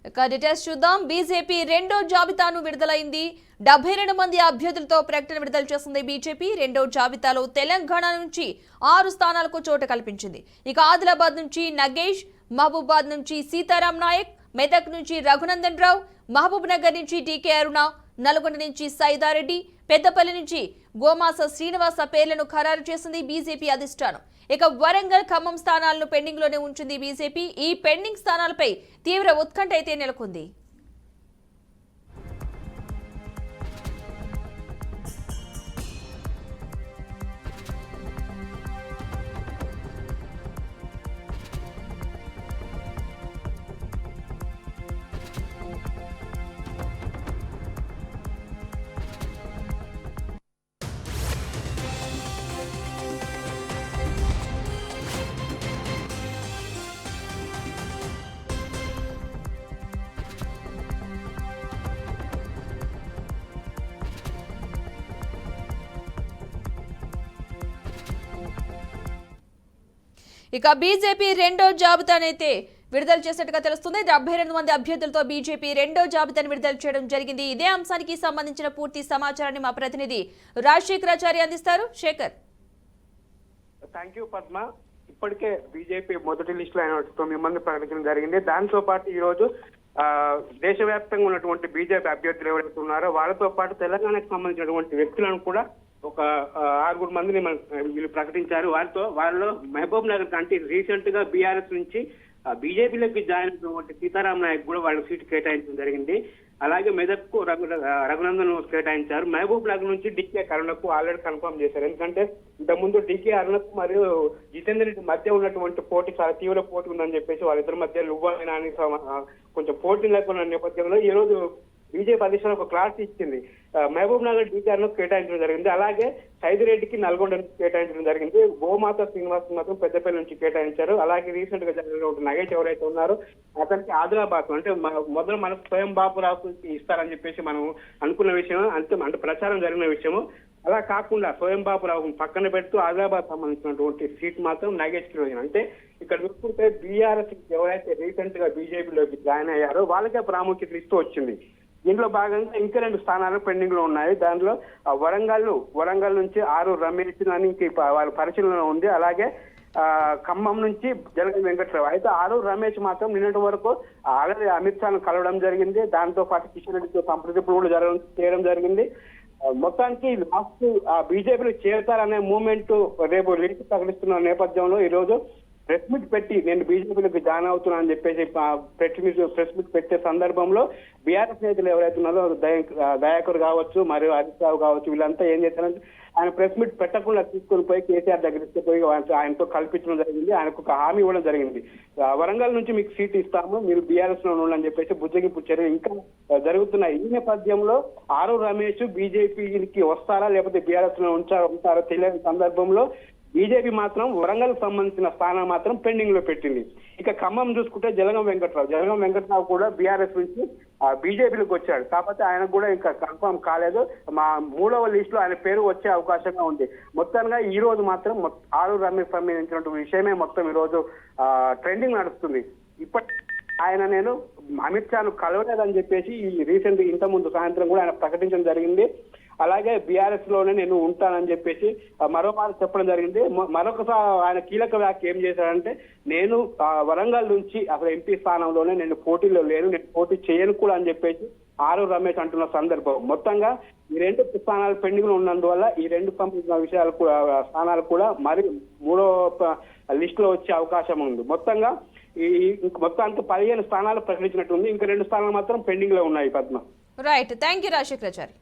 ఇక డీటెయిల్స్ చూద్దాం. బీజేపీ రెండో జాబితాను విడుదలైంది. 72 మంది అభ్యర్థులతో ప్రకటన విడుదల చేసింది బీజేపీ. రెండో జాబితాలో తెలంగాణ నుంచి 6 స్థానాలకు చోటు కల్పించింది. ఇక ఆదిలాబాద్ నుంచి నగేష్, మహబూబాద్ నుంచి సీతారాం నాయక్, మెదక్ నుంచి రఘునందన్ రావు, మహబూబ్ నగర్ నుంచి టీకే అరుణ, నల్గొండ నుంచి సైదారెడ్డి, పెద్దపల్లి నుంచి గోమాస శ్రీనివాస పేర్లను ఖరారు చేసింది బీజేపీ అధిష్టానం. ఇక వరంగల్, ఖమ్మం స్థానాలను పెండింగ్ లోనే ఉంచింది బీజేపీ. ఈ పెండింగ్ స్థానాలపై తీవ్ర ఉత్కంఠ అయితే నెలకొంది. ఇక బీజేపీ రెండో జాబితానైతే విడుదల చేసినట్టుగా తెలుస్తుంది. 72 మంది అభ్యర్థులతో బీజేపీ రెండో జాబితాను విడుదల చేయడం జరిగింది. ఇదే అంశానికి సంబంధించిన పూర్తి సమాచారాన్ని మా ప్రతినిధి రాజశేఖరాచారి అందిస్తారు. శేఖర్. Thank you Padma. ఇప్పటికే బీజేపీ మొదటి లిస్టులో అయిన 9 మంది ప్రకటించడం జరిగింది. దాంతో పాటు ఈ రోజు దేశవ్యాప్తంగా ఉన్నటువంటి బీజేపీ అభ్యర్థులు ఎవరైతే ఉన్నారో వాళ్ళతో పాటు తెలంగాణకు సంబంధించినటువంటి వ్యక్తులను కూడా ఒక 6 మందిని వీళ్ళు ప్రకటించారు. వాళ్ళలో మహబూబ్ నగర్ కంటే రీసెంట్ గా బీఆర్ఎస్ నుంచి బీజేపీలోకి జాయిన్ అయినటువంటి సీతారాం నాయక్ కూడా వాళ్ళకి సీటు కేటాయించడం జరిగింది. అలాగే మెదక్కు రఘునందన్ కేటాయించారు. మహబూబ్ నగర్ నుంచి డీకే అరుణకు ఆల్రెడీ కన్ఫర్మ్ చేశారు. ఎందుకంటే ఇంతకుముందు డీకే అరుణకు మరియు జితేందర్ రెడ్డి మధ్య ఉన్నటువంటి పోటీ చాలా తీవ్ర పోటీ ఉందని చెప్పేసి వాళ్ళిద్దరి మధ్య లువ్వాయినా కొంచెం పోటీ లేకున్న నేపథ్యంలో ఈ రోజు బీజేపీ అధిష్టానం ఒక క్లారిటీ ఇచ్చింది. మహబూబ్ నగర్ డీకేఆర్ను కేటాయించడం జరిగింది. అలాగే సైదిరెడ్డికి నల్గొండ నుంచి కేటాయించడం జరిగింది. గోమాత శ్రీనివాస్ మాత్రం పెద్దపల్లి నుంచి కేటాయించారు. అలాగే రీసెంట్ గా జరిగిన నగేష్ ఎవరైతే ఉన్నారో అతనికి ఆదిలాబాద్ అంటే మొదలు మనకు స్వయం బాపురావు ఇస్తారని చెప్పేసి మనం అనుకున్న విషయం అంటే ప్రచారం జరిగిన విషయము. అలా కాకుండా స్వయం బాపురావు పక్కన పెడుతూ ఆదిలాబాద్ సంబంధించినటువంటి సీట్ మాత్రం నగేష్ కి అంటే ఇక్కడ చూసుకుంటే బీఆర్ఎస్ ఎవరైతే రీసెంట్ గా బీజేపీలోకి జాయిన్ అయ్యారో వాళ్ళకే ప్రాముఖ్యత ఇస్తూ వచ్చింది. దీంట్లో భాగంగా ఇంకా 2 స్థానాలు పెండింగ్ లో ఉన్నాయి. దాంట్లో వరంగల్ నుంచి 6 రమేష్ అని వాళ్ళ పరిశీలన ఉంది. అలాగే ఖమ్మం నుంచి జలగం వెంకట్రావు. అయితే 6 రమేష్ మాత్రం నిన్నటి వరకు ఆల్రెడీ అమిత్ షాను కలవడం జరిగింది. దాంతో పాటు కిషన్ రెడ్డితో సంప్రదింపులు కూడా చేయడం జరిగింది. మొత్తానికి లాస్ట్ బీజేపీలో చేరతారనే మూమెంట్ రేపు లిస్ట్ ప్రకటిస్తున్న నేపథ్యంలో ఈ రోజు ప్రెస్ మీట్ పెట్టి నేను బీజేపీలోకి జాయిన్ అవుతున్నా అని చెప్పేసి ప్రెస్ మీట్ పెట్టే సందర్భంలో బీఆర్ఎస్ నేతలు ఎవరైతే ఉన్నారో దయాకర్ కావచ్చు మరియు హరీష్ రావు కావచ్చు వీళ్ళంతా ఏం చేస్తారంటే ఆయన ప్రెస్ మీట్ పెట్టకుండా తీసుకొని పోయి కేసీఆర్ దగ్గర తీసుకుపోయి ఆయనతో కల్పించడం జరిగింది. ఆయనకు ఒక హామీ ఇవ్వడం జరిగింది. వరంగల్ నుంచి మీకు సీట్ ఇస్తాము, మీరు బీఆర్ఎస్ లో ఉండాలని చెప్పేసి బుజ్జగింపు చర్య ఇంకా జరుగుతున్నాయి. ఈ నేపథ్యంలో 6 రమేష్ బీజేపీకి వస్తారా లేకపోతే బీఆర్ఎస్ లో ఉంటారో తెలియని సందర్భంలో బీజేపీ మాత్రం వరంగల్ సంబంధించిన స్థానం మాత్రం పెండింగ్ లో పెట్టింది. ఇక ఖమ్మం చూసుకుంటే జలగం వెంకట్రావు కూడా బీఆర్ఎస్ నుంచి బీజేపీలోకి వచ్చాడు. కాకపోతే ఆయన కూడా ఇంకా కన్ఫర్మ్ కాలేదు. మా 3వ లిస్ట్ లో ఆయన పేరు వచ్చే అవకాశంగా ఉంది. మొత్తంగా ఈ రోజు మాత్రం 6 రమేష్ సంబంధించినటువంటి విషయమే మొత్తం ఈ రోజు ట్రెండింగ్ నడుస్తుంది. ఇప్పటి నేను అమిత్ షాను కలవలేదని చెప్పేసి ఈ రీసెంట్ ఇంత ముందు సాయంత్రం కూడా ఆయన ప్రకటించడం జరిగింది. అలాగే బీఆర్ఎస్ లోనే నేను ఉంటానని చెప్పేసి మరోమారు చెప్పడం జరిగింది. మరొకసారి ఆయన కీలక వ్యాఖ్య ఏం చేశాడంటే నేను వరంగల్ నుంచి అసలు ఎంపీ స్థానంలోనే నేను పోటీలో లేను, నేను పోటీ చేయను కూడా అని చెప్పేసి 6 రమేష్ అంటున్న సందర్భం. మొత్తంగా ఈ 2 స్థానాలు పెండింగ్ లో ఉన్నందువల్ల ఈ 2 సంబంధించిన విషయాలు స్థానాలు కూడా మరి 3వ లిస్ట్ లో వచ్చే అవకాశం ఉంది. మొత్తంగా మొత్తానికి 15 స్థానాలు ప్రకటించినట్టుంది. ఇంకా 2 స్థానాలు మాత్రం పెండింగ్ లో ఉన్నాయి. Padma. Right, thank you Rajasekharachari.